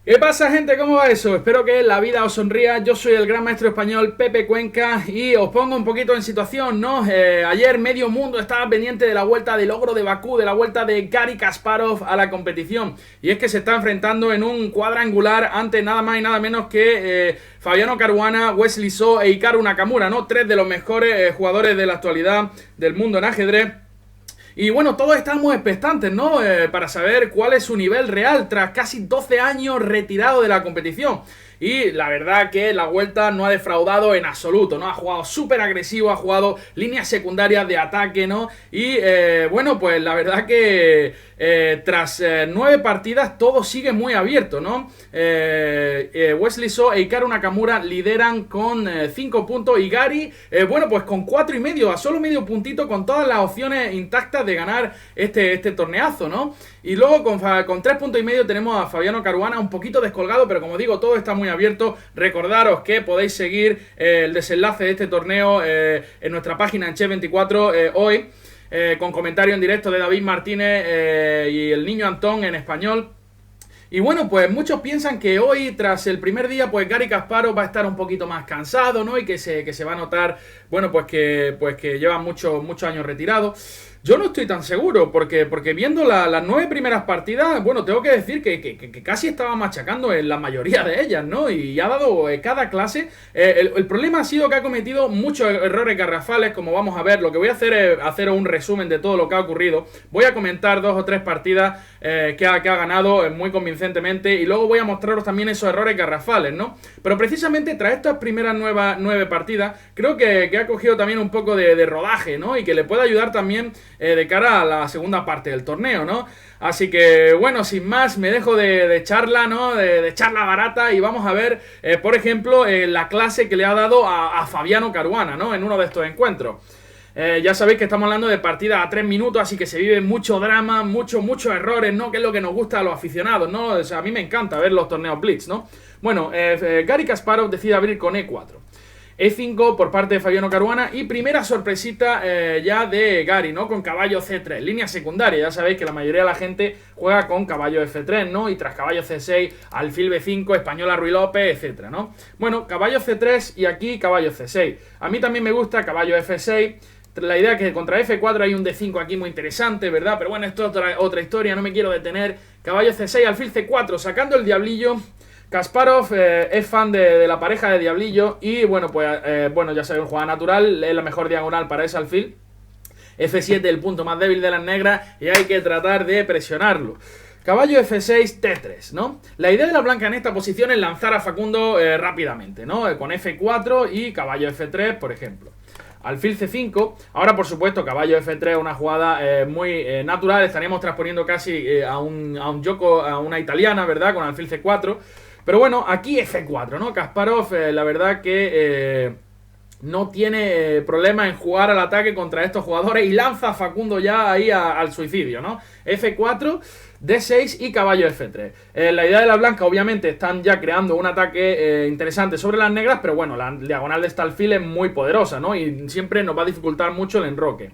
¿Qué pasa, gente? ¿Cómo va eso? Espero que la vida os sonría. Yo soy el gran maestro español Pepe Cuenca y os pongo un poquito en situación, ¿no? Ayer medio mundo estaba pendiente de la vuelta del Ogro de Bakú, de la vuelta de Garry Kasparov a la competición. Y es que se está enfrentando en un cuadrangular ante nada más y nada menos que Fabiano Caruana, Wesley So e Hikaru Nakamura, ¿no? Tres de los mejores jugadores de la actualidad del mundo en ajedrez. Y bueno, todos estamos expectantes, ¿no? Para saber cuál es su nivel real tras casi 12 años retirado de la competición. Y la verdad que la vuelta no ha defraudado en absoluto, ¿no? Ha jugado súper agresivo, ha jugado líneas secundarias de ataque, ¿no? Y bueno, pues la verdad que tras 9 partidas todo sigue muy abierto, ¿no? Wesley So e Hikaru Nakamura lideran con 5 puntos y Garry, bueno, pues con 4,5, a solo medio puntito, con todas las opciones intactas de ganar este torneazo, ¿no? Y luego con 3,5 puntos tenemos a Fabiano Caruana un poquito descolgado, pero como digo, todo está muy abierto. Recordaros que podéis seguir el desenlace de este torneo en nuestra página en Chess24 hoy, con comentario en directo de David Martínez y el niño Antón en español. Y bueno, pues muchos piensan que hoy, tras el primer día, pues Garry Kasparov va a estar un poquito más cansado, ¿no? Y que se va a notar, bueno, pues que lleva muchos años retirado. Yo no estoy tan seguro, porque viendo las 9 primeras partidas, bueno, tengo que decir que casi estaba machacando en la mayoría de ellas, ¿no? Y ha dado cada clase. El problema ha sido que ha cometido muchos errores garrafales, como vamos a ver. Lo que voy a hacer es hacer un resumen de todo lo que ha ocurrido. Voy a comentar 2 o 3 partidas que ha ganado muy convincentemente, y luego voy a mostraros también esos errores garrafales, ¿no? Pero precisamente tras estas primeras 9 partidas, creo que ha cogido también un poco de rodaje, ¿no? Y que le puede ayudar también de cara a la segunda parte del torneo, ¿no? Así que, bueno, sin más, me dejo de charla, ¿no? De charla barata, y vamos a ver, por ejemplo, la clase que le ha dado a Fabiano Caruana, ¿no? En uno de estos encuentros. Ya sabéis que estamos hablando de partidas a 3 minutos, así que se vive mucho drama, muchos errores, ¿no? Que es lo que nos gusta a los aficionados, ¿no? O sea, a mí me encanta ver los torneos Blitz, ¿no? Bueno, Garry Kasparov decide abrir con E4. E5 por parte de Fabiano Caruana, y primera sorpresita ya de Garry, ¿no? Con caballo C3, línea secundaria. Ya sabéis que la mayoría de la gente juega con caballo F3, ¿no? Y tras caballo C6, alfil B5, española Ruy López, etcétera, ¿no? Bueno, caballo C3 y aquí caballo C6. A mí también me gusta caballo F6. La idea es que contra F4 hay un D5 aquí muy interesante, ¿verdad? Pero bueno, esto es otra historia, no me quiero detener. Caballo C6, alfil C4, sacando el diablillo. Kasparov es fan de la pareja de diablillo, y bueno, pues bueno, ya sabéis, jugada natural, es la mejor diagonal para ese alfil. F7, el punto más débil de las negras, y hay que tratar de presionarlo. Caballo F6, T3, ¿no? La idea de la blanca en esta posición es lanzar a Facundo rápidamente, ¿no? Con F4 y caballo F3, por ejemplo. Alfil C5, ahora por supuesto caballo F3, una jugada muy natural, estaríamos transponiendo casi a un Yoko, a una italiana, ¿verdad? Con alfil C4. Pero bueno, aquí F4, ¿no? Kasparov, la verdad que no tiene problema en jugar al ataque contra estos jugadores, y lanza a Facundo ya ahí al suicidio, ¿no? F4, D6 y caballo F3. La idea de la blanca, obviamente, están ya creando un ataque interesante sobre las negras, pero bueno, la diagonal de este alfil es muy poderosa, ¿no? Y siempre nos va a dificultar mucho el enroque.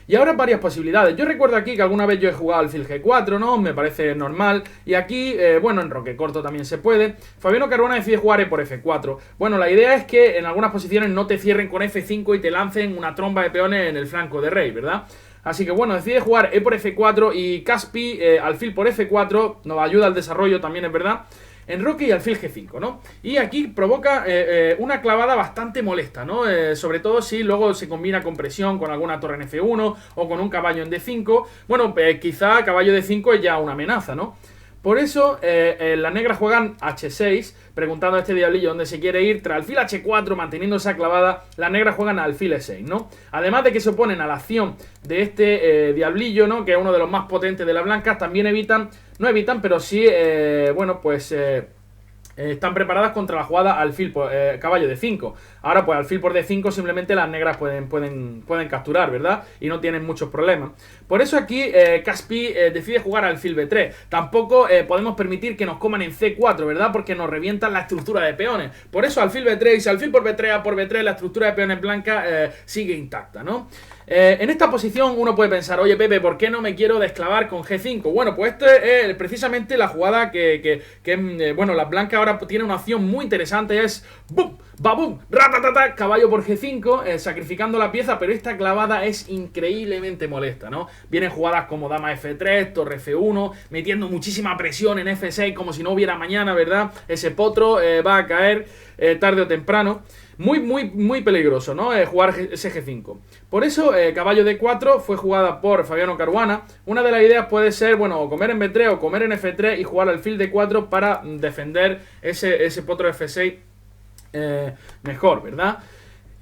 Y ahora varias posibilidades. Yo recuerdo aquí que alguna vez yo he jugado alfil G4, ¿no? Me parece normal. Y aquí, bueno, en enroque corto también se puede. Fabiano Caruana decide jugar E por F4. Bueno, la idea es que en algunas posiciones no te cierren con F5 y te lancen una tromba de peones en el flanco de rey, ¿verdad? Así que bueno, decide jugar E por F4 y Caspi alfil por F4. Nos ayuda al desarrollo también, es verdad. Enroque y alfil G5, ¿no? Y aquí provoca una clavada bastante molesta, ¿no? Sobre todo si luego se combina con presión, con alguna torre en F1 o con un caballo en D5. Bueno, quizá caballo D5 es ya una amenaza, ¿no? Por eso las negras juegan H6, preguntando a este diablillo dónde se quiere ir. Tras alfil H4, manteniendo esa clavada, las negras juegan alfil E6, ¿no? Además de que se oponen a la acción de este diablillo, ¿no? Que es uno de los más potentes de las blancas, también no evitan, pero sí, bueno, pues están preparadas contra la jugada alfil por caballo de 5. Ahora pues alfil por D5 simplemente las negras pueden capturar, ¿verdad? Y no tienen muchos problemas. Por eso aquí Caspi decide jugar alfil B3. Tampoco podemos permitir que nos coman en C4, ¿verdad? Porque nos revientan la estructura de peones. Por eso alfil B3 y alfil por B3 a por B3, la estructura de peones blanca sigue intacta, ¿no? En esta posición uno puede pensar, oye Pepe, ¿por qué no me quiero desclavar con G5? Bueno, pues esto es precisamente la jugada bueno, la blanca ahora tiene una opción muy interesante, es ¡bum! ¡Babum! ¡Ratatata! Caballo por G5, sacrificando la pieza, pero esta clavada es increíblemente molesta, ¿no? Vienen jugadas como dama F3, torre F1, metiendo muchísima presión en F6 como si no hubiera mañana, ¿verdad? Ese potro va a caer tarde o temprano. Muy peligroso, ¿no? Jugar ese G5. Por eso, caballo D4 fue jugada por Fabiano Caruana. Una de las ideas puede ser, bueno, o comer en B3 o comer en F3 y jugar alfil D4 para defender ese potro F6 mejor, ¿verdad?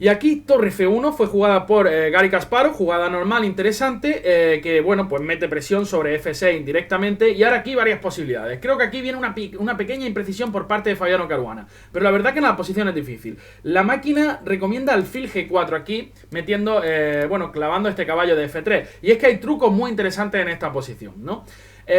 Y aquí torre F1 fue jugada por Garry Kasparov, jugada normal, interesante, que bueno, pues mete presión sobre F6 indirectamente. Y ahora aquí varias posibilidades. Creo que aquí viene una pequeña imprecisión por parte de Fabiano Caruana, pero la verdad que en la posición es difícil. La máquina recomienda alfil G4 aquí, metiendo, bueno, clavando este caballo de F3. Y es que hay trucos muy interesantes en esta posición, ¿no?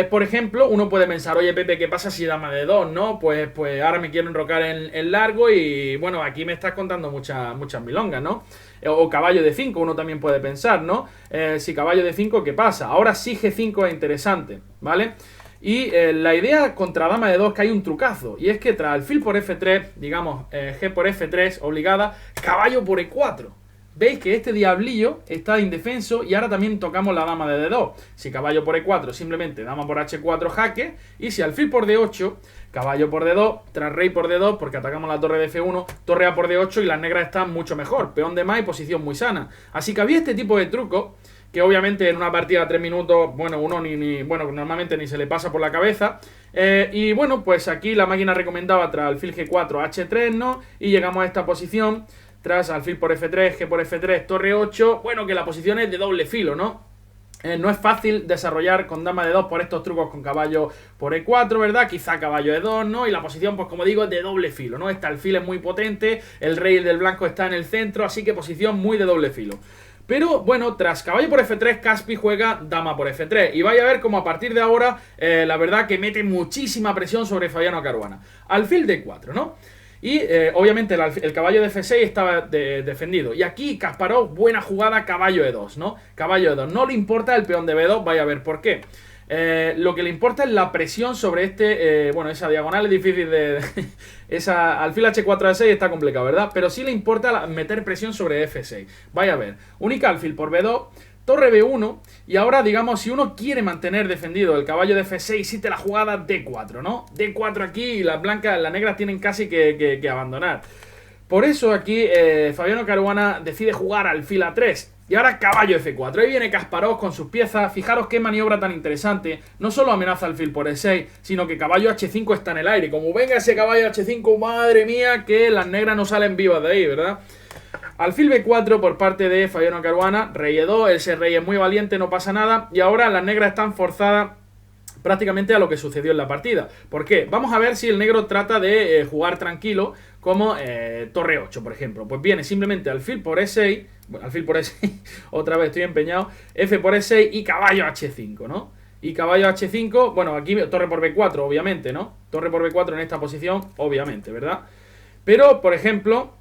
Por ejemplo, uno puede pensar, oye Pepe, ¿qué pasa si dama de 2, no? Pues ahora me quiero enrocar en largo y bueno, aquí me estás contando muchas milongas, ¿no? O caballo de 5, uno también puede pensar, ¿no? Si caballo de 5, ¿qué pasa? Ahora sí G5 es interesante, ¿vale? Y la idea contra dama de 2 que hay un trucazo, y es que tras alfil por F3, digamos, G por F3 obligada, caballo por E4. Veis que este diablillo está indefenso y ahora también tocamos la dama de D2. Si caballo por E4, simplemente dama por H4 jaque. Y si alfil por D8, caballo por D2, tras rey por D2, porque atacamos la torre de F1, torre A por D8 y las negras están mucho mejor. Peón de más y posición muy sana. Así que había este tipo de trucos que obviamente en una partida de 3 minutos, bueno, uno bueno, normalmente ni se le pasa por la cabeza. Y bueno, pues aquí la máquina recomendaba tras alfil G4, H3, ¿no? Y llegamos a esta posición. Tras alfil por F3, G por F3, torre 8, bueno, que la posición es de doble filo, ¿no? No es fácil desarrollar con dama de 2 por estos trucos con caballo por E4, ¿verdad? Quizá caballo de 2, ¿no? Y la posición, pues como digo, es de doble filo, ¿no? Este alfil es muy potente, el rey del blanco está en el centro, así que posición muy de doble filo. Pero bueno, tras caballo por F3, Caspi juega dama por F3. Y vais a ver como a partir de ahora, la verdad que mete muchísima presión sobre Fabiano Caruana. Alfil D4, ¿no? Y obviamente el caballo de F6 estaba defendido. Y aquí Kasparov, buena jugada, caballo E2, ¿no? Caballo E2. No le importa el peón de B2, vaya a ver por qué. Lo que le importa es la presión sobre bueno, esa diagonal es difícil esa alfil H4 A6 está complicado, ¿verdad? Pero sí le importa meter presión sobre F6. Vaya a ver. Única alfil por B2. Torre B1, y ahora digamos si uno quiere mantener defendido el caballo de F6, existe la jugada D4, ¿no? D4 aquí y las negras tienen casi que abandonar. Por eso aquí Fabiano Caruana decide jugar alfil A3 y ahora caballo F4. Ahí viene Kasparov con sus piezas, fijaros qué maniobra tan interesante, no solo amenaza alfil por E6, sino que caballo H5 está en el aire. Como venga ese caballo H5, madre mía, que las negras no salen vivas de ahí, ¿verdad? Alfil B4 por parte de Fabiano Caruana, rey E2, ese rey es muy valiente, no pasa nada. Y ahora las negras están forzadas prácticamente a lo que sucedió en la partida. ¿Por qué? Vamos a ver si el negro trata de jugar tranquilo, como torre 8, por ejemplo. Pues viene simplemente alfil por E6, bueno, alfil por E6, otra vez estoy empeñado, F por E6 y caballo H5, ¿no? Y caballo H5, bueno, aquí torre por B4, obviamente, ¿no? Torre por B4 en esta posición, obviamente, ¿verdad? Pero, por ejemplo,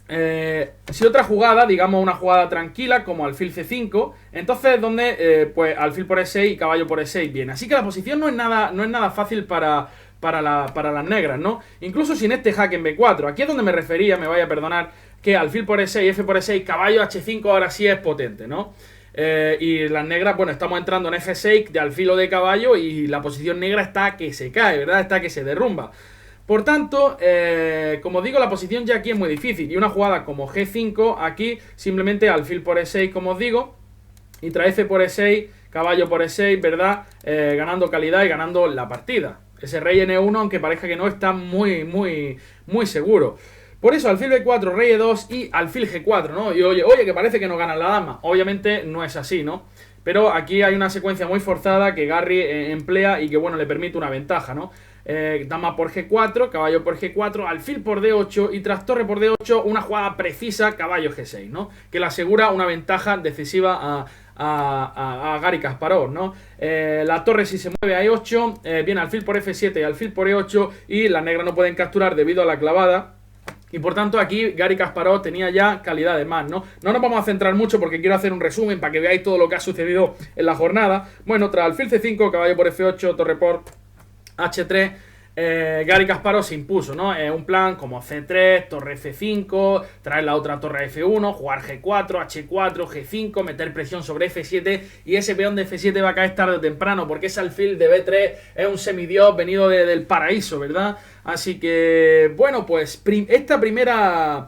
si otra jugada, digamos una jugada tranquila como alfil C5, entonces donde pues alfil por E6 y caballo por E6 viene. Así que la posición no es nada fácil para las negras, ¿no? Incluso sin este jaque en B4. Aquí es donde me refería, me vaya a perdonar, que alfil por E6, F por E6, caballo H5 ahora sí es potente, ¿no? Y las negras, bueno, estamos entrando en F6 de alfil o de caballo y la posición negra está que se cae, ¿verdad? Está que se derrumba. Por tanto, como digo, la posición ya aquí es muy difícil. Y una jugada como G5, aquí simplemente alfil por E6, como os digo, y tras F por E6, caballo por E6, ¿verdad? Ganando calidad y ganando la partida. Ese rey N1, aunque parezca que no, está muy seguro. Por eso, alfil B4, rey E2 y alfil G4, ¿no? Y oye, que parece que no gana la dama. Obviamente no es así, ¿no? Pero aquí hay una secuencia muy forzada que Garry emplea y que, bueno, le permite una ventaja, ¿no? Dama por G4, caballo por G4, alfil por D8 y tras torre por D8 una jugada precisa, caballo G6, ¿no? Que le asegura una ventaja decisiva a Garry Kasparov, ¿no? La torre si se mueve a E8, viene alfil por F7 y alfil por E8 y las negras no pueden capturar debido a la clavada. Y por tanto aquí Garry Kasparov tenía ya calidades más, ¿no? No nos vamos a centrar mucho porque quiero hacer un resumen para que veáis todo lo que ha sucedido en la jornada. Bueno, tras alfil C5, caballo por F8, torre por H3, Garry Kasparov se impuso, ¿no? Un plan como C3, torre F5, traer la otra torre a F1, jugar G4, H4, G5, meter presión sobre F7 y ese peón de F7 va a caer tarde o temprano porque ese alfil de B3 es un semidios venido del paraíso, ¿verdad? Así que, bueno, pues esta primera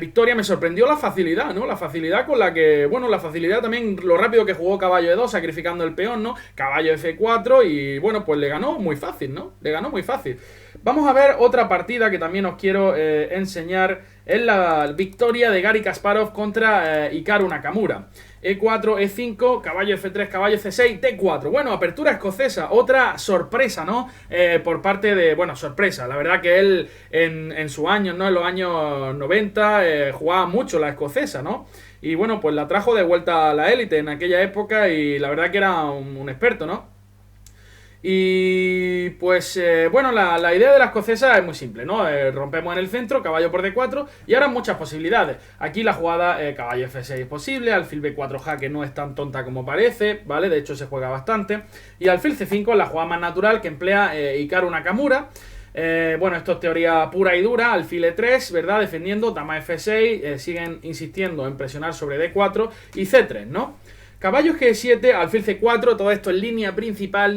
victoria me sorprendió la facilidad, ¿no? La facilidad con la que, bueno, la facilidad también, lo rápido que jugó caballo E2 sacrificando el peón, ¿no? Caballo F4 y, bueno, pues le ganó muy fácil, ¿no? Le ganó muy fácil. Vamos a ver otra partida que también os quiero enseñar. Es la victoria de Garry Kasparov contra Hikaru Nakamura. E4, E5, caballo F3, caballo C6, D4. Bueno, apertura escocesa, otra sorpresa, ¿no? Por parte de, bueno, sorpresa. La verdad que él en sus años, ¿no? En los años 90 jugaba mucho la escocesa, ¿no? Y bueno, pues la trajo de vuelta a la élite en aquella época y la verdad que era un experto, ¿no? Y pues, bueno, la idea de la escocesa es muy simple, ¿no? Rompemos en el centro, caballo por D4 y ahora muchas posibilidades. Aquí la jugada caballo F6 es posible, alfil B4 jaque no es tan tonta como parece, ¿vale? De hecho se juega bastante. Y alfil C5 es la jugada más natural que emplea Hikaru Nakamura. Bueno, esto es teoría pura y dura, alfil E3, ¿verdad? Defendiendo, dama F6, siguen insistiendo en presionar sobre D4 y C3, ¿no? Caballo G7, alfil C4, todo esto en línea principal,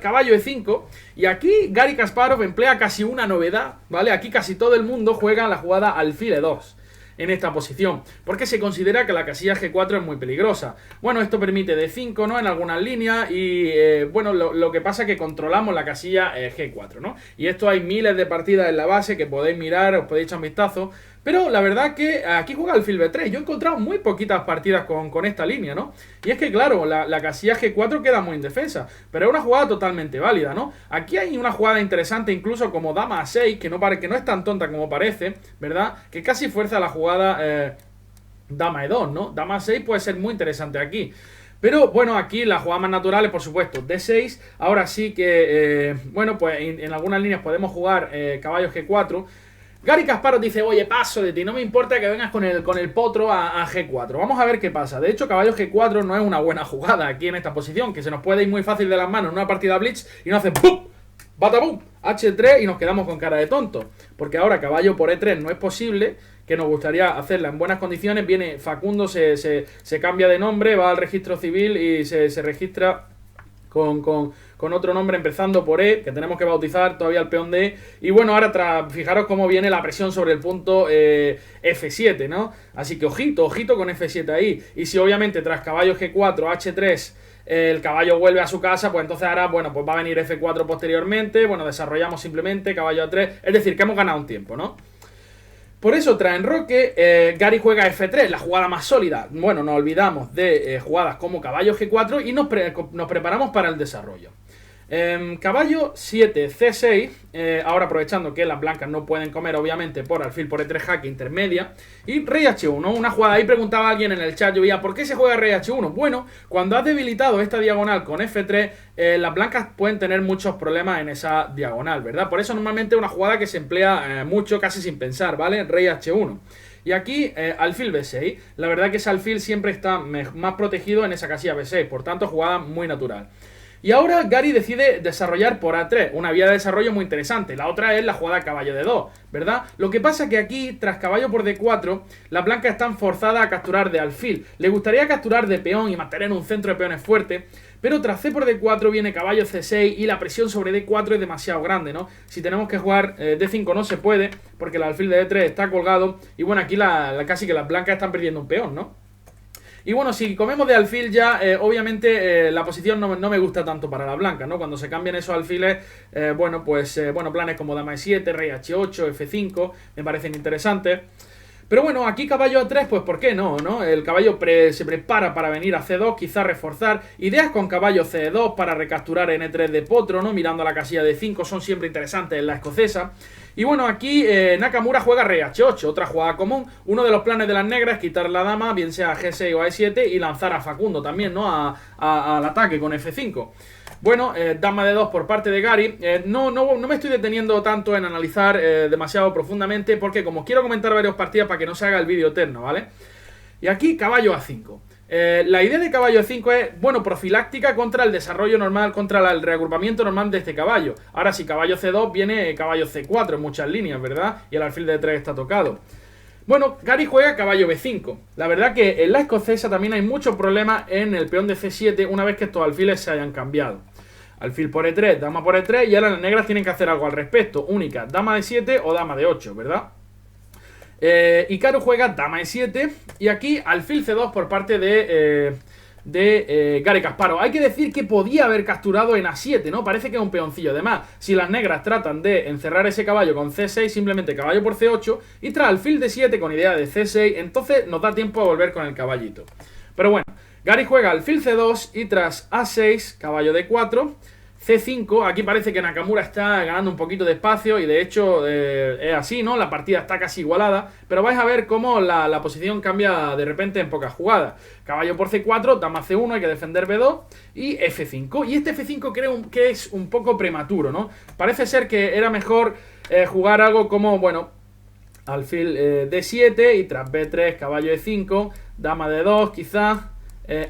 caballo E5. Y aquí Garry Kasparov emplea casi una novedad, ¿vale? Aquí casi todo el mundo juega la jugada alfil E2 en esta posición, porque se considera que la casilla G4 es muy peligrosa. Bueno, esto permite D5, ¿no? En algunas líneas y, bueno, lo que pasa es que controlamos la casilla G4, ¿no? Y esto hay miles de partidas en la base que podéis mirar, os podéis echar un vistazo. Pero la verdad que aquí juega alfil B3. Yo he encontrado muy poquitas partidas con esta línea, ¿no? Y es que, claro, la casilla G4 queda muy indefensa. Pero es una jugada totalmente válida, ¿no? Aquí hay una jugada interesante incluso como dama A6, que no es tan tonta como parece, ¿verdad? Que casi fuerza la jugada dama E2, ¿no? Dama A6 puede ser muy interesante aquí. Pero bueno, aquí la jugada más natural es por supuesto D6. Ahora sí que, bueno, pues en algunas líneas podemos jugar caballo G4. Garry Kasparov dice, oye, paso de ti, no me importa que vengas con el potro a G4. Vamos a ver qué pasa. De hecho, caballo G4 no es una buena jugada aquí en esta posición, que se nos puede ir muy fácil de las manos en una partida blitz y nos hacen ¡pum! ¡Batabum! H3 y nos quedamos con cara de tonto. Porque ahora caballo por E3 no es posible, que nos gustaría hacerla en buenas condiciones. Viene Facundo, se cambia de nombre, va al registro civil y se registra con otro nombre empezando por E, que tenemos que bautizar todavía el peón de E. Y bueno, ahora fijaros cómo viene la presión sobre el punto F7, ¿no? Así que ojito con F7 ahí. Y si obviamente tras caballo G4, H3, el caballo vuelve a su casa, pues entonces ahora, bueno, pues va a venir F4 posteriormente. Bueno, desarrollamos simplemente caballo A3. Es decir, que hemos ganado un tiempo, ¿no? Por eso, tras enroque, Garry juega F3, la jugada más sólida. Bueno, nos olvidamos de jugadas como caballo G4 y nos preparamos para el desarrollo. Caballo 7, C6, ahora aprovechando que las blancas no pueden comer obviamente por alfil por E3 jaque intermedia. Y rey H1, una jugada, ahí preguntaba alguien en el chat, yo veía, ¿por qué se juega rey H1? Bueno, cuando has debilitado esta diagonal con F3, las blancas pueden tener muchos problemas en esa diagonal, ¿verdad? Por eso normalmente es una jugada que se emplea mucho, casi sin pensar, ¿vale? Rey H1. Y aquí, alfil B6, la verdad que ese alfil siempre está más protegido en esa casilla B6, por tanto jugada muy natural. Y ahora Garry decide desarrollar por A3, una vía de desarrollo muy interesante. La otra es la jugada caballo D2, ¿verdad? Lo que pasa es que aquí, tras caballo por D4, las blancas están forzadas a capturar de alfil. Le gustaría capturar de peón y mantener un centro de peones fuerte, pero tras C por D4 viene caballo C6 y la presión sobre D4 es demasiado grande, ¿no? Si tenemos que jugar D5 no se puede, porque el alfil de D3 está colgado. Y bueno, aquí casi que las blancas están perdiendo un peón, ¿no? Y bueno, si comemos de alfil ya, obviamente la posición no me gusta tanto para la blanca, ¿no? Cuando se cambian esos alfiles, bueno, pues planes como dama E7, rey H8, F5, me parecen interesantes. Pero bueno, aquí caballo A3, pues ¿por qué no? El caballo se prepara para venir a C2, quizás reforzar. Ideas con caballo C2 para recapturar en E3 de potro, ¿no? Mirando a la casilla de 5 son siempre interesantes en la escocesa. Y bueno, aquí Nakamura juega rey H8, otra jugada común. Uno de los planes de las negras es quitar la dama, bien sea G6 o A7, y lanzar a Facundo también, ¿no? Al ataque con F5. Bueno, dama de 2 por parte de Gary. No me estoy deteniendo tanto en analizar demasiado profundamente porque como quiero comentar varias partidas para que no se haga el vídeo eterno, ¿vale? Y aquí caballo A5. La idea de caballo A5 es, bueno, profiláctica contra el desarrollo normal, contra el reagrupamiento normal de este caballo. Ahora si caballo C2 viene caballo C4 en muchas líneas, ¿verdad? Y el alfil de 3 está tocado. Bueno, Gary juega caballo B5. La verdad que en la escocesa también hay muchos problemas en el peón de C7 una vez que estos alfiles se hayan cambiado. Alfil por E3, dama por E3 y ahora las negras tienen que hacer algo al respecto. Única, dama de 7 o dama de 8, ¿verdad? Hikaru juega dama de 7 y aquí alfil C2 por parte de Garry Kasparov. Hay que decir que podía haber capturado en A7, ¿no? Parece que es un peoncillo. Además, si las negras tratan de encerrar ese caballo con C6, simplemente caballo por C8 y tras alfil D7 con idea de C6, entonces nos da tiempo a volver con el caballito. Pero bueno, Gary juega alfil C2 y tras A6, caballo D4, C5, aquí parece que Nakamura está ganando un poquito de espacio y de hecho es así, ¿no? La partida está casi igualada, pero vais a ver cómo la posición cambia de repente en pocas jugadas. Caballo por C4, dama C1, hay que defender B2 y F5. Y este F5 creo que es un poco prematuro, ¿no? Parece ser que era mejor jugar algo como, bueno, alfil D7 y tras B3, caballo E5, dama D2 quizás.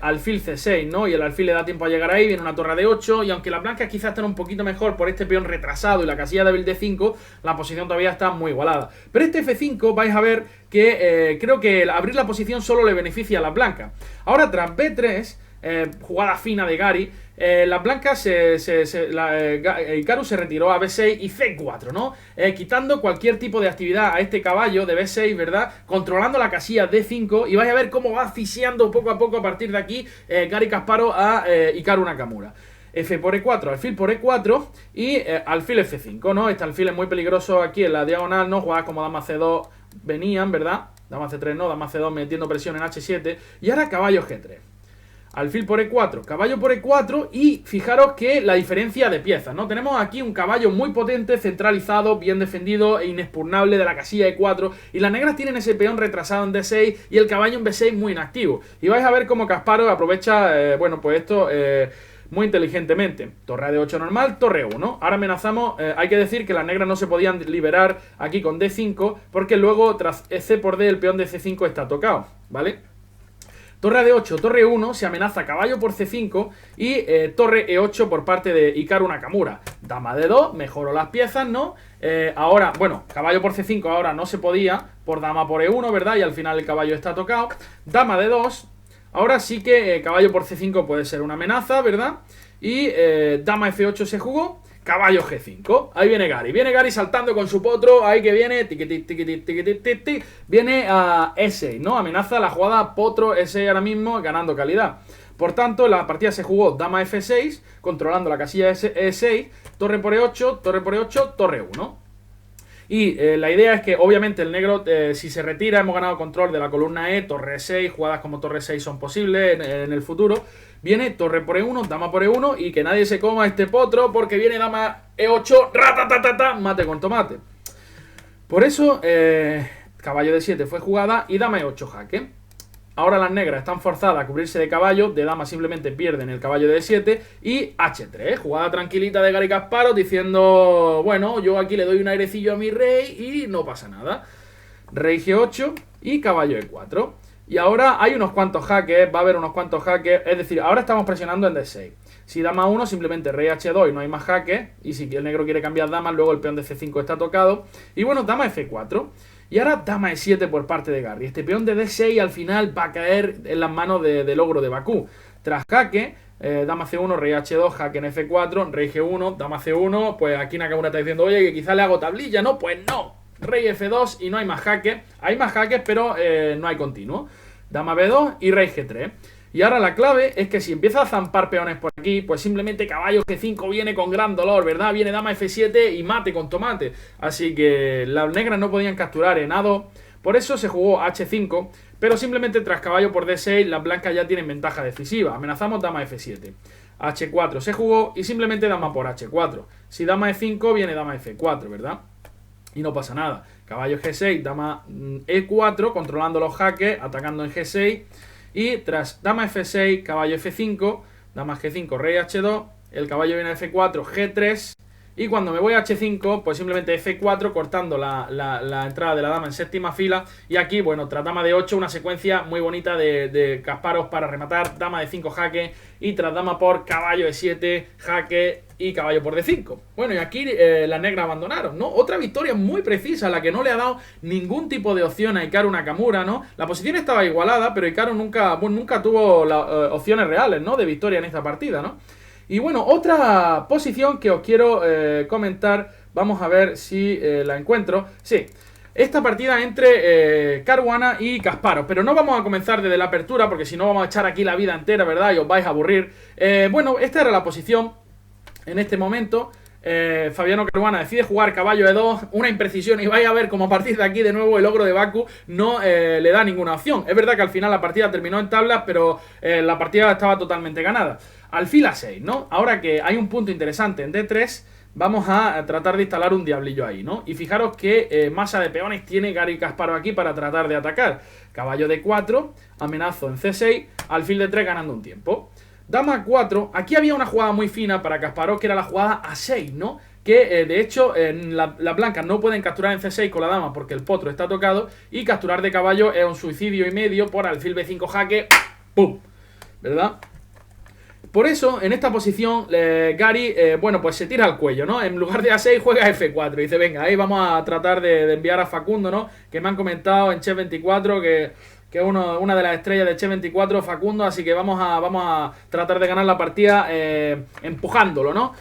Alfil C6, ¿no? Y el alfil le da tiempo a llegar ahí, viene una torre de 8 y aunque las blancas quizás estén un poquito mejor por este peón retrasado y la casilla débil de 5, la posición todavía está muy igualada. Pero este F5 vais a ver que creo que abrir la posición solo le beneficia a las blancas. Ahora tras B3, jugada fina de Gary, las blancas, Hikaru se retiró a B6 y C4, ¿no? Quitando cualquier tipo de actividad a este caballo de B6, ¿verdad? Controlando la casilla D5 y vais a ver cómo va asfixiando poco a poco a partir de aquí Garry Kasparov a Hikaru Nakamura. F por E4, alfil por E4 y alfil F5, ¿no? Este alfil es muy peligroso aquí en la diagonal, ¿no? Jugadas como dama C2 venían, ¿verdad? Dama C3 no, dama C2 metiendo presión en H7 y ahora caballo G3. Alfil por E4, caballo por E4 y fijaros que la diferencia de piezas, ¿no? Tenemos aquí un caballo muy potente, centralizado, bien defendido e inexpugnable de la casilla E4 y las negras tienen ese peón retrasado en D6 y el caballo en B6 muy inactivo. Y vais a ver cómo Kasparov aprovecha, bueno, pues esto muy inteligentemente. Torre de 8 normal, torre 1. Ahora amenazamos, hay que decir que las negras no se podían liberar aquí con D5 porque luego tras C por D el peón de C5 está tocado, ¿vale? Torre de 8, torre 1, se amenaza caballo por C5 y torre E8 por parte de Hikaru Nakamura. Dama de 2, mejoró las piezas, ¿no? Ahora, bueno, caballo por C5 ahora no se podía, por dama por E1, ¿verdad? Y al final el caballo está tocado. Dama de 2, ahora sí que caballo por C5 puede ser una amenaza, ¿verdad? Y dama F8 se jugó. Caballo G5, ahí viene Gary saltando con su potro, ahí que viene, viene a E6, ¿no? Amenaza la jugada potro E6 ahora mismo, ganando calidad. Por tanto, la partida se jugó dama F6, controlando la casilla E6, torre por E8, torre 1. Y la idea es que obviamente el negro, si se retira, hemos ganado control de la columna E, torre E6, jugadas como torre 6 son posibles en el futuro. Viene torre por E1, dama por E1 y que nadie se coma este potro porque viene dama E8, ratatatata, mate con tomate. Por eso, caballo D7 fue jugada y dama E8 jaque. Ahora las negras están forzadas a cubrirse de caballo, de dama simplemente pierden el caballo de D7 y H3, jugada tranquilita de Garry Kasparov diciendo, bueno, yo aquí le doy un airecillo a mi rey y no pasa nada. Rey G8 y caballo E4. Y ahora hay unos cuantos jaques, va a haber unos cuantos jaques, es decir, ahora estamos presionando en D6. Si dama 1, simplemente rey H2 y no hay más jaques, y si el negro quiere cambiar damas, luego el peón de C5 está tocado. Y bueno, dama F4. Y ahora dama E7 por parte de Gary. Este peón de D6 al final va a caer en las manos del ogro de Bakú. Tras jaque, dama C1, rey H2, jaque en F4, rey G1, dama C1, pues aquí Nakamura está diciendo, oye, que quizá le hago tablilla, ¿no? Pues no. Rey F2 y no hay más jaques. Hay más jaques, pero no hay continuo. Dama B2 y rey G3. Y ahora la clave es que si empieza a zampar peones por aquí, pues simplemente caballo G5 viene con gran dolor, ¿verdad? Viene dama F7 y mate con tomate. Así que las negras no podían capturar en A2. Por eso se jugó H5, pero simplemente tras caballo por D6 las blancas ya tienen ventaja decisiva. Amenazamos dama F7. H4 se jugó y simplemente dama por H4. Si dama E5 viene dama F4, ¿verdad? Y no pasa nada. Caballo G6, dama E4, controlando los jaques, atacando en G6. Y tras dama F6, caballo F5, dama G5, rey H2, el caballo viene a F4, G3, y cuando me voy a H5, pues simplemente F4 cortando la entrada de la dama en séptima fila. Y aquí, bueno, tras dama de 8, una secuencia muy bonita de Kasparov para rematar. Dama de 5 jaque y tras dama por caballo de 7, jaque y caballo por D5. Bueno, y aquí las negras abandonaron, ¿no? Otra victoria muy precisa, la que no le ha dado ningún tipo de opción a Hikaru Nakamura, ¿no? La posición estaba igualada, pero Hikaru nunca tuvo opciones reales, ¿no? De victoria en esta partida, ¿no? Y bueno, otra posición que os quiero comentar, vamos a ver si la encuentro. Sí, esta partida entre Caruana y Kasparov, pero no vamos a comenzar desde la apertura porque si no vamos a echar aquí la vida entera, ¿verdad? Y os vais a aburrir. Bueno, esta era la posición en este momento. Fabiano Caruana decide jugar caballo E2, una imprecisión, y vais a ver como a partir de aquí de nuevo el ogro de Baku no le da ninguna opción. Es verdad que al final la partida terminó en tablas, pero la partida estaba totalmente ganada. Alfil A6, ¿no? Ahora que hay un punto interesante en D3, vamos a tratar de instalar un diablillo ahí, ¿no? Y fijaros qué masa de peones tiene Garry Kasparov aquí para tratar de atacar. Caballo D4, amenazo en C6, alfil D3 ganando un tiempo. Dama A4, aquí había una jugada muy fina para Kasparov, que era la jugada A6, ¿no? Que de hecho las blancas no pueden capturar en C6 con la dama porque el potro está tocado, y capturar de caballo es un suicidio y medio por alfil B5 jaque, ¡pum! ¿Verdad? Por eso, en esta posición, Garry, bueno, pues se tira al cuello, ¿no? En lugar de A6 juega F4 y dice, venga, ahí vamos a tratar de enviar a Facundo, ¿no? Que me han comentado en Chess24 que es una de las estrellas de Chess24, Facundo, así que vamos a tratar de ganar la partida empujándolo, ¿no?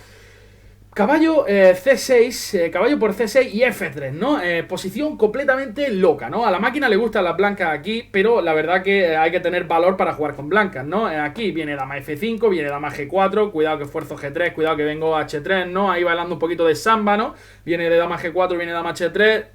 Caballo C6, caballo por C6 y F3, ¿no? Posición completamente loca, ¿no? A la máquina le gustan las blancas aquí, pero la verdad que hay que tener valor para jugar con blancas, ¿no? Aquí viene dama F5, viene dama G4, cuidado que esfuerzo G3, cuidado que vengo H3, ¿no? Ahí bailando un poquito de samba, ¿no? Viene de dama G4, viene dama H3,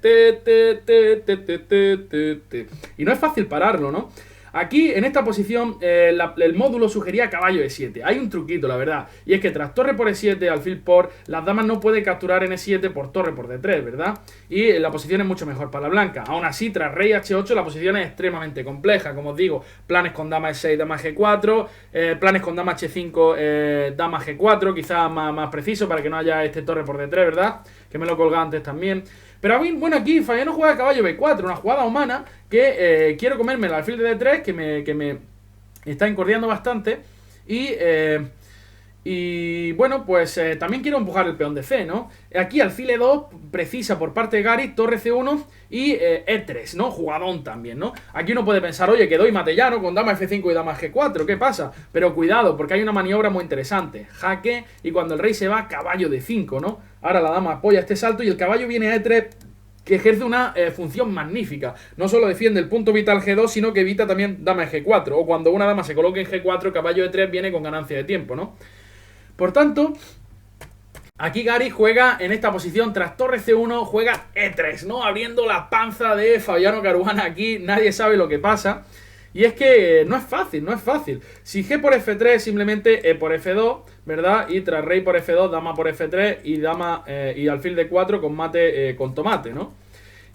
y no es fácil pararlo, ¿no? Aquí, en esta posición, el módulo sugería caballo E7. Hay un truquito, la verdad, y es que tras torre por E7, alfil por, las damas no pueden capturar en E7 por torre por D3, ¿verdad? Y la posición es mucho mejor para la blanca. Aún así, tras rey H8, la posición es extremadamente compleja. Como os digo, planes con dama E6, dama G4, planes con dama H5, dama G4, quizás más preciso para que no haya este torre por D3, ¿verdad? Que me lo colgaba antes también. Pero a mí, bueno, aquí Fabiano juega caballo B4, una jugada humana que quiero comerme el alfil de D3, que me está encordiando bastante. Y bueno, pues también quiero empujar el peón de C, ¿no? Aquí alfil E2 precisa por parte de Garry, torre C1 y E3, ¿no? Jugadón también, ¿no? Aquí uno puede pensar, oye, que doy matellano con dama F5 y dama G4, ¿qué pasa? Pero cuidado, porque hay una maniobra muy interesante. Jaque, y cuando el rey se va, caballo D5, ¿no? Ahora la dama apoya este salto y el caballo viene a E3, que ejerce una función magnífica. No solo defiende el punto vital G2, sino que evita también dama G4. O cuando una dama se coloque en G4, caballo E3 viene con ganancia de tiempo, ¿no? Por tanto, aquí Garry juega en esta posición, tras torre C1, juega E3, ¿no? Abriendo la panza de Fabiano Caruana aquí, nadie sabe lo que pasa. Y es que no es fácil, no es fácil. Si G por F3, simplemente E por F2, ¿verdad? Y tras rey por F2, dama por F3 y dama y alfil D4 con mate con tomate, ¿no?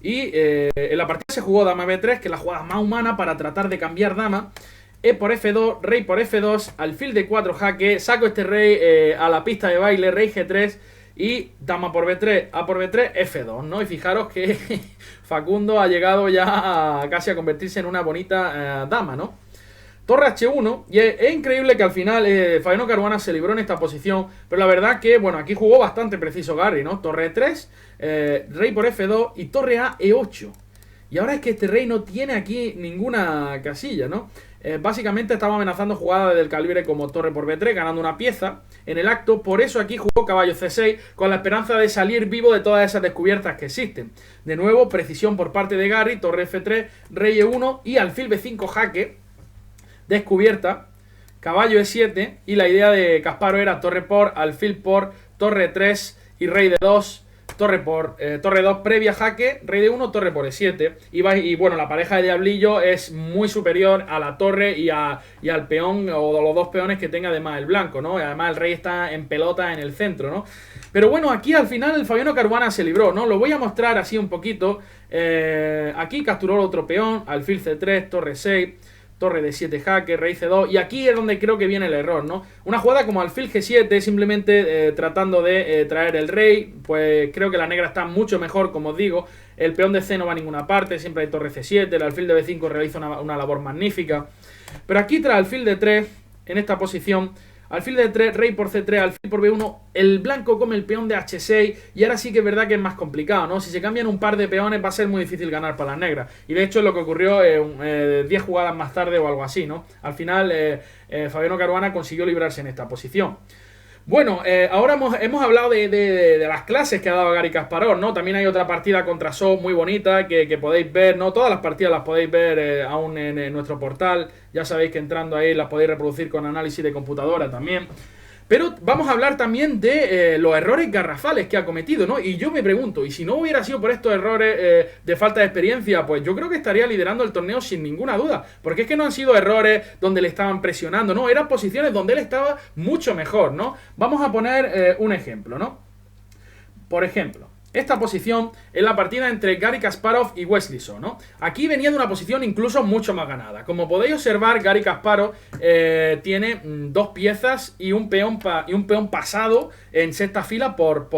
Y en la partida se jugó dama B3, que es la jugada más humana para tratar de cambiar dama. E por F2, rey por F2, alfil D4 jaque, saco este rey a la pista de baile, rey G3 y dama por B3, A por B3, F2, ¿no? Y fijaros que Facundo ha llegado ya casi a convertirse en una bonita dama, ¿no? Torre H1, y es increíble que al final Fabiano Caruana se libró en esta posición, pero la verdad que, bueno, aquí jugó bastante preciso Garry, ¿no? Torre E3, rey por F2 y torre A E8. Y ahora es que este rey no tiene aquí ninguna casilla, ¿no? Básicamente estaba amenazando jugadas del calibre como torre por B3, ganando una pieza en el acto. Por eso aquí jugó caballo C6, con la esperanza de salir vivo de todas esas descubiertas que existen. De nuevo, precisión por parte de Garry, torre F3, rey E1 y alfil B5 jaque, descubierta, caballo E7, y la idea de Kasparov era torre por, alfil por, torre 3 y rey D2, torre por torre 2 previa jaque, rey de 1, torre por E7. Y bueno, la pareja de diablillo es muy superior a la torre y al peón o los dos peones que tenga además el blanco, ¿no? Y además el rey está en pelota en el centro, ¿no? Pero bueno, aquí al final el Fabiano Caruana se libró, ¿no? Lo voy a mostrar así un poquito. Aquí capturó otro peón, alfil C3, torre 6, torre de 7 jaque, rey C2, y aquí es donde creo que viene el error, ¿no? Una jugada como alfil G7, simplemente tratando de traer el rey, pues creo que la negra está mucho mejor, como os digo, el peón de C no va a ninguna parte, siempre hay torre C7, el alfil de B5 realiza una labor magnífica, pero aquí tras alfil de 3, en esta posición, alfil de 3, rey por C3, alfil por B1, el blanco come el peón de H6 y ahora sí que es verdad que es más complicado, ¿no? Si se cambian un par de peones va a ser muy difícil ganar para las negras. Y de hecho es lo que ocurrió 10 jugadas más tarde o algo así, ¿no? Al final Fabiano Caruana consiguió librarse en esta posición. Bueno, ahora hemos hablado de las clases que ha dado Gary Kasparov, ¿no? También hay otra partida contra So muy bonita que podéis ver, ¿no? Todas las partidas las podéis ver aún en nuestro portal. Ya sabéis que entrando ahí las podéis reproducir con análisis de computadora también. Pero vamos a hablar también de los errores garrafales que ha cometido, ¿no? Y yo me pregunto, ¿y si no hubiera sido por estos errores de falta de experiencia? Pues yo creo que estaría liderando el torneo sin ninguna duda. Porque es que no han sido errores donde le estaban presionando, ¿no? Eran posiciones donde él estaba mucho mejor, ¿no? Vamos a poner un ejemplo, ¿no? Por ejemplo, esta posición es la partida entre Gary Kasparov y Wesley So, ¿no? Aquí venía de una posición incluso mucho más ganada. Como podéis observar, Gary Kasparov tiene dos piezas y un peón pasado en sexta fila por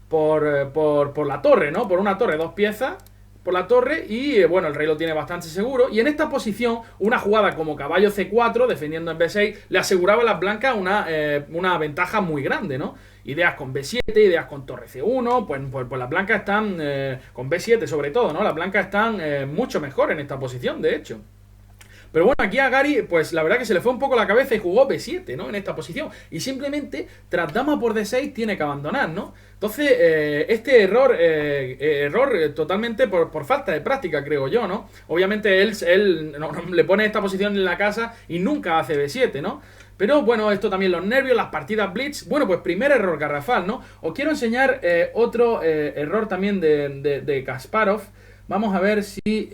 la torre, ¿no? Por una torre, dos piezas por la torre y bueno, el rey lo tiene bastante seguro. Y en esta posición, una jugada como caballo C4, defendiendo en B6, le aseguraba a las blancas una ventaja muy grande, ¿no? Ideas con B7, ideas con torre C1, pues las blancas están, con B7 sobre todo, ¿no? Las blancas están mucho mejor en esta posición, de hecho. Pero bueno, aquí a Gary, pues la verdad que se le fue un poco la cabeza y jugó B7, ¿no? En esta posición. Y simplemente, tras dama por D6, tiene que abandonar, ¿no? Entonces, este error totalmente por falta de práctica, creo yo, ¿no? Obviamente él no, le pone esta posición en la casa y nunca hace B7, ¿no? Pero bueno, esto también los nervios, las partidas blitz. Bueno, pues primer error garrafal, ¿no? Os quiero enseñar otro error también de Kasparov. Vamos a ver si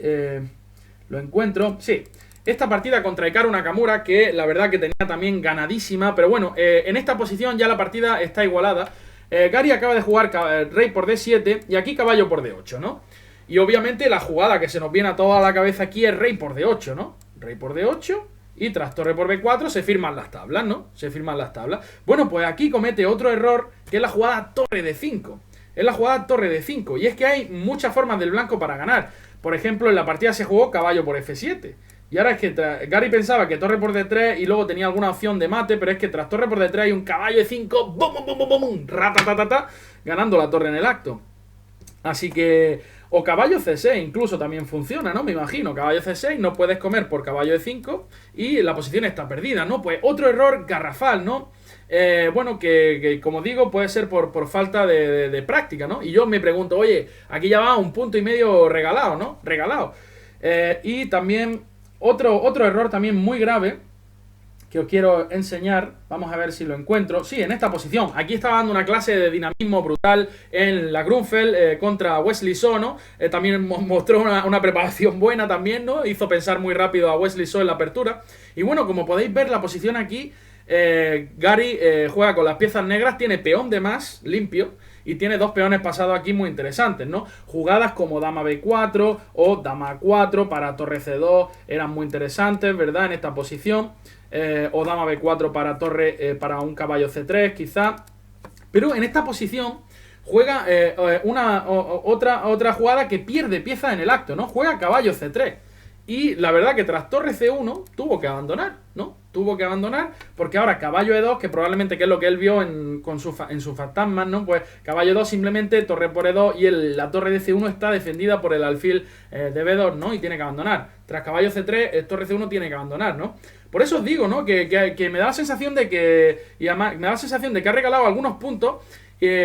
lo encuentro. Sí. Esta partida contra Hikaru Nakamura, que la verdad que tenía también ganadísima, pero bueno, en esta posición ya la partida está igualada. Gary acaba de jugar rey por D7 y aquí caballo por D8, ¿no? Y obviamente la jugada que se nos viene a toda la cabeza aquí es rey por D8, ¿no? Rey por D8 y tras torre por B4 se firman las tablas, ¿no? Se firman las tablas. Bueno, pues aquí comete otro error que es la jugada torre D5. Es la jugada torre D5 y es que hay muchas formas del blanco para ganar. Por ejemplo, en la partida se jugó caballo por F7. Y ahora es que Gary pensaba que torre por D3 y luego tenía alguna opción de mate, pero es que tras torre por D3 hay un caballo de 5, ¡bum, bum, bum, bum, bum! ¡Ratatatata! Ganando la torre en el acto. Así que... O caballo C6 incluso también funciona, ¿no? Me imagino, caballo C6, no puedes comer por caballo de 5 y la posición está perdida, ¿no? Pues otro error garrafal, ¿no? Bueno, que como digo, puede ser por falta de práctica, ¿no? Y yo me pregunto, oye, aquí ya va 1,5 puntos regalado, ¿no? Regalado. Y también... Otro error también muy grave que os quiero enseñar, vamos a ver si lo encuentro. Sí, en esta posición, aquí estaba dando una clase de dinamismo brutal en la Grunfeld contra Wesley So, ¿no? También mostró una preparación buena también, ¿no? Hizo pensar muy rápido a Wesley So en la apertura. Y bueno, como podéis ver la posición aquí, Gary juega con las piezas negras, tiene peón de más limpio y tiene dos peones pasados aquí muy interesantes, ¿no? Jugadas como dama B4 o dama A4 para torre C2 eran muy interesantes, ¿verdad? En esta posición. O dama B4 para torre, para un caballo C3 quizá. Pero en esta posición juega otra jugada que pierde piezas en el acto, ¿no? Juega caballo C3. Y la verdad que tras torre C1 tuvo que abandonar, ¿no? Tuvo que abandonar porque ahora caballo E2, que probablemente que es lo que él vio en sus fantasmas, ¿no? Pues caballo E2 simplemente torre por E2 y la torre de C1 está defendida por el alfil de B2, ¿no? Y tiene que abandonar. Tras caballo C3, torre C1 tiene que abandonar, ¿no? Por eso os digo, ¿no? Que me da la sensación de que... Y además me da la sensación de que ha regalado algunos puntos...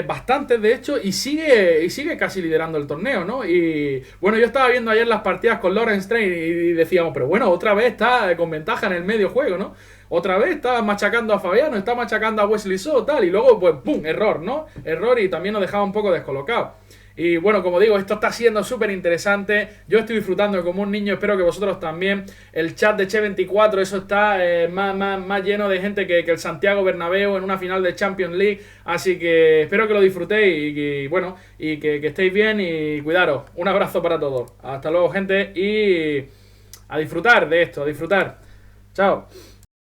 bastantes de hecho y sigue casi liderando el torneo, ¿no? Y bueno, yo estaba viendo ayer las partidas con Lawrence Strain y decíamos, pero bueno, otra vez está con ventaja en el medio juego, ¿no? Otra vez está machacando a Fabiano, está machacando a Wesley So, tal, y luego pues ¡pum! Error, ¿no? Error y también nos dejaba un poco descolocados. Y bueno, como digo, esto está siendo súper interesante. Yo estoy disfrutando como un niño, espero que vosotros también. El chat de Che24, eso está más lleno de gente que el Santiago Bernabéu en una final de Champions League. Así que espero que lo disfrutéis y bueno, y que estéis bien y cuidaros. Un abrazo para todos. Hasta luego, gente, y A disfrutar de esto, a disfrutar. Chao.